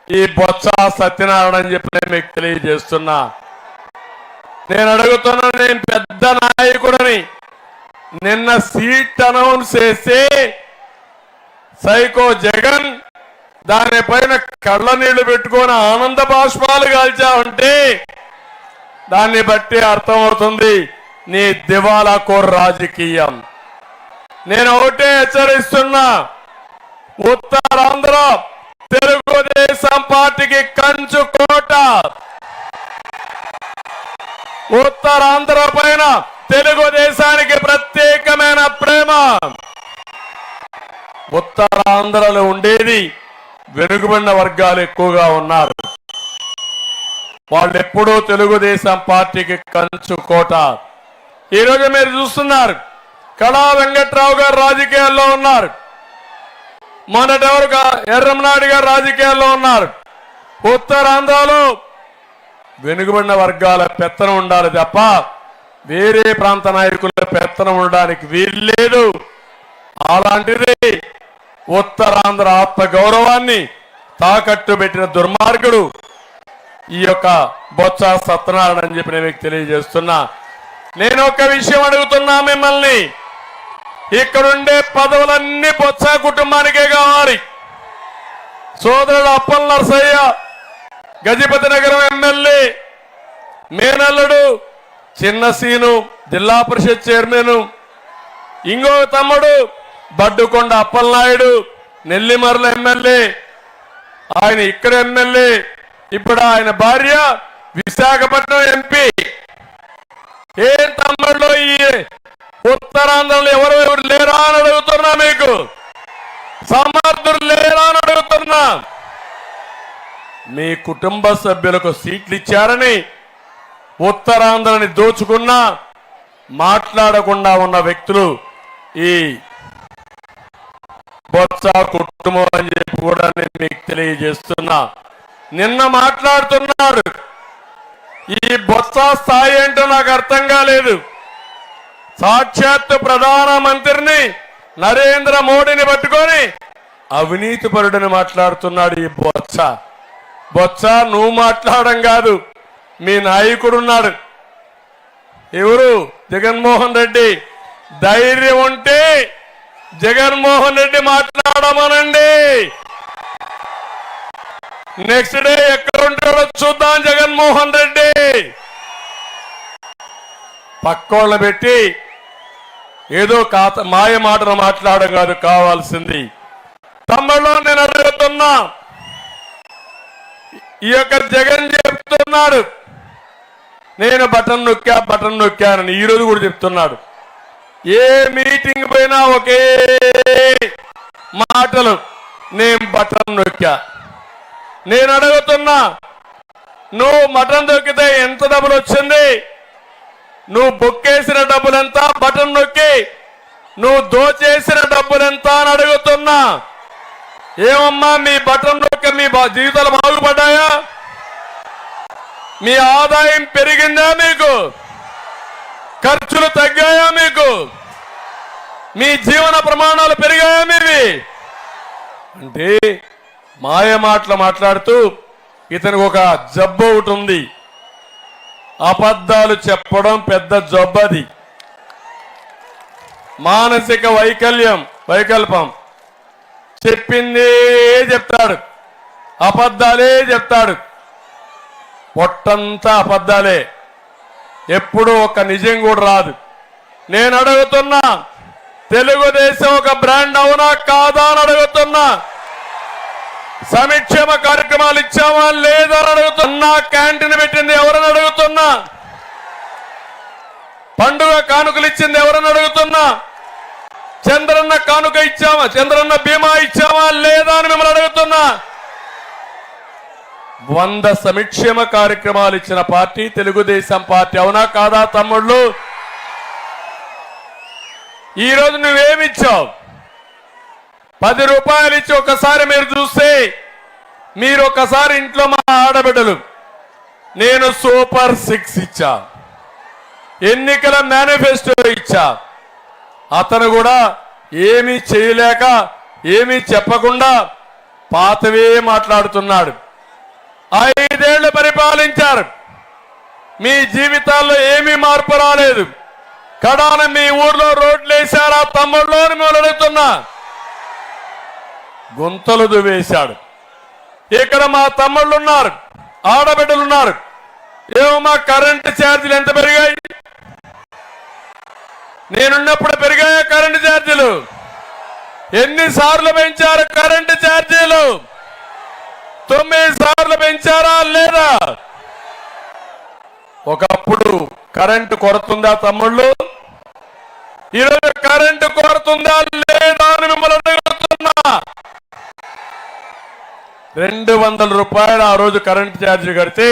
ఈ బొత్స సత్యనారాయణ అని చెప్పి నేను మీకు తెలియజేస్తున్నా. నేను అడుగుతున్నా, నేను పెద్ద నాయకుడని. నిన్న సీట్ అనౌన్స్ చేసి సైకో జగన్ దానిపైన కళ్ళ నీళ్లు పెట్టుకొని ఆనంద బాష్పాలు కాల్చావంటే దాన్ని బట్టి అర్థమవుతుంది నీ దివాలా కోర్ రాజకీయం. నేను ఒకటే హెచ్చరిస్తున్నా, ఉత్తరాంధ్ర తెలుగుదేశం పార్టీకి కంచుకోట. ఉత్తరాంధ్ర పైన తెలుగుదేశానికి ప్రత్యేకమైన ప్రేమ. ఉత్తరాంధ్రలో ఉండేది వెనుకబడిన వర్గాలు ఎక్కువగా ఉన్నారు. వాళ్ళు ఎప్పుడూ తెలుగుదేశం పార్టీకి కంచుకోట. ఈరోజు మీరు చూస్తున్నారు, కళా వెంకట్రావు గారు రాజకీయాల్లో ఉన్నారు, మొన్నటెవరు ఎర్రంనాయుడు గారు రాజకీయాల్లో ఉన్నారు. ఉత్తరాంధ్రలో వెనుకబడిన వర్గాల పెత్తనం ఉండాలి తప్ప వేరే ప్రాంత నాయకుల పెత్తనం ఉండడానికి వీల్లేదు. అలాంటిది ఉత్తరాంధ్ర ఆత్మ గౌరవాన్ని తాకట్టు పెట్టిన దుర్మార్గుడు ఈ యొక్క బొత్స సత్యనారాయణ అని చెప్పి నేను మీకు తెలియజేస్తున్నా. నేను ఒక విషయం అడుగుతున్నా మిమ్మల్ని, ఇక్కడుండే పదవులన్నీ బొత్స కుటుంబానికే కావాలి. సోదరుడు అప్పల నరసయ్య గజపతి నగరం ఎమ్మెల్యే, మేనల్లుడు చిన్న సీను జిల్లా పరిషత్ చైర్మన్, ఇంకో తమ్ముడు బడ్డుకొండ అప్పలనాయుడు నెల్లిమర్ల ఎమ్మెల్యే, ఆయన ఇక్కడ ఎమ్మెల్యే, ఇప్పుడు ఆయన భార్య విశాఖపట్నం ఎంపీ. ఏం తమ్ముళ్ళు ఈ ఉత్తరాంధ్రలో ఎవరు లేరా అని అడుగుతున్నా, మీకు సమర్థులు లేరా అని అడుగుతున్నా. మీ కుటుంబ సభ్యులకు సీట్లు ఇచ్చారని ఉత్తరాంధ్రని దోచుకున్నా మాట్లాడకుండా ఉన్న వ్యక్తులు ఈ బొత్స కుటుంబం అని చెప్పి కూడా నేను మీకు తెలియజేస్తున్నా. నిన్న మాట్లాడుతున్నారు, ఈ బొత్స స్థాయి ఏంటో నాకు అర్థం కాలేదు. సాక్షాత్తు ప్రధానమంత్రిని నరేంద్ర మోడీని పట్టుకొని అవినీతి పరుడని మాట్లాడుతున్నాడు ఈ బొత్స. బొత్స నువ్వు మాట్లాడడం కాదు, మీ నాయకుడు ఉన్నాడు, ఎవరు జగన్మోహన్ రెడ్డి. ధైర్యం ఉంటే జగన్మోహన్ రెడ్డి మాట్లాడమనండి. నెక్స్ట్ డే ఎక్కడ ఉంటాడో చూద్దాం జగన్మోహన్ రెడ్డి. పక్కోళ్ళ పెట్టి ఏదో మాయ మాటలు మాట్లాడడం కాదు కావాల్సింది. తమ్ముళ్ళు నేను అడుగుతున్నా, ఈ యొక్క జగన్ చెప్తున్నాడు నేను బటన్ నొక్కానని, ఈరోజు కూడా చెప్తున్నాడు. ఏ మీటింగ్ పోయినా ఒకే మాటలు, నేను బటన్ నొక్కా. నేను అడుగుతున్నా, నువ్వు బటన్ నొక్కితే ఎంత డబ్బులు వచ్చింది? నువ్వు బుక్కేసిన డబ్బులెంత? బటన్ నొక్కి నువ్వు దోచేసిన డబ్బులెంత అని అడుగుతున్నా. ఏమమ్మా మీ బటన్ నొక్కి మీ జీవితాలు బాగుపడ్డాయా? మీ ఆదాయం పెరిగిందా? మీకు ఖర్చులు తగ్గాయా? మీకు మీ జీవన ప్రమాణాలు పెరిగాయా? మీవి అంటే మాయ మాటలు మాట్లాడుతూ ఇతనికి ఒక జబ్బు ఒకటి ఉంది, అబద్ధాలు చెప్పడం పెద్ద జబ్బు. అది మానసిక వైకల్పం. చెప్పిందే చెప్తాడు, అబద్ధాలే చెప్తాడు, పొట్టంతా అబద్ధాలే, ఎప్పుడూ ఒక నిజం కూడా రాదు. నేను అడుగుతున్నా, తెలుగుదేశం ఒక బ్రాండ్ అవునా కాదా అని అడుగుతున్నా. సంక్షేమ కార్యక్రమాలు ఇచ్చామా లేదా అని అడుగుతున్నా. క్యాంటీన్ పెట్టింది ఎవరని అడుగుతున్నా. పండుగ కానుకలు ఇచ్చింది ఎవరని అడుగుతున్నా. చంద్రన్న కానుక ఇచ్చామా, చంద్రన్న బీమా ఇచ్చామా లేదా అని మిమ్మల్ని అడుగుతున్నా. 100 సంక్షేమ కార్యక్రమాలు ఇచ్చిన పార్టీ తెలుగుదేశం పార్టీ, అవునా కాదా తమ్ముళ్ళు? ఈరోజు నువ్వేమిచ్చావు? 10 రూపాయలు ఇచ్చి ఒకసారి మీరు చూస్తే, మీరు ఒకసారి ఇంట్లో మా ఆడబిడ్డలు, నేను సూపర్ 6 ఇచ్చా, ఎన్నికల మేనిఫెస్టో ఇచ్చా. అతను కూడా ఏమీ చేయలేక ఏమీ చెప్పకుండా పాతవే మాట్లాడుతున్నాడు. 5 ఏళ్లు పరిపాలించారు. మీ జీవితాల్లో ఏమీ మార్పు రాలేదు. కడాన మీ ఊర్లో రోడ్లు వేశారా తమ్ముళ్ళు అని మేము అడుగుతున్నా. గుంతలు దువ్వేశాడు. ఇక్కడ మా తమ్ముళ్ళు ఉన్నారు, ఆడబిడ్డలు ఉన్నారు. ఏమో మా కరెంటు ఛార్జీలు ఎంత పెరిగాయి? నేనున్నప్పుడు పెరిగాయా కరెంటు ఛార్జీలు? ఎన్నిసార్లు పెంచారు కరెంటు ఛార్జీలు? 9 సార్లు పెంచారా లేదా? ఒకప్పుడు కరెంటు కొరతుందా తమ్ముళ్ళు? ఈరోజు కరెంటు కొరతుందా లేదా అని మిమ్మల్ని అడుగుతున్నా. 200 రూపాయలు ఆ రోజు కరెంటు ఛార్జీ కడితే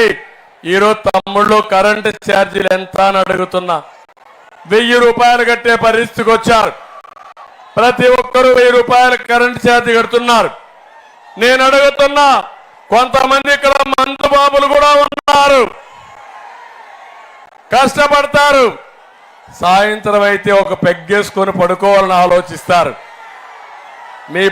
ఈరోజు తమ్ముళ్ళు కరెంటు ఛార్జీలు ఎంత అని అడుగుతున్నా. 1000 రూపాయలు కట్టే పరిస్థితికి వచ్చారు. ప్రతి ఒక్కరూ 1000 రూపాయలు కరెంటు ఛార్జీ కడుతున్నారు. నేను అడుగుతున్నా, కొంతమంది ఇక్కడ మందు బాబులు కూడా ఉన్నారు, కష్టపడతారు. సాయంత్రం అయితే ఒక పెగ్గేసుకొని పడుకోవాలని ఆలోచిస్తారు. మీ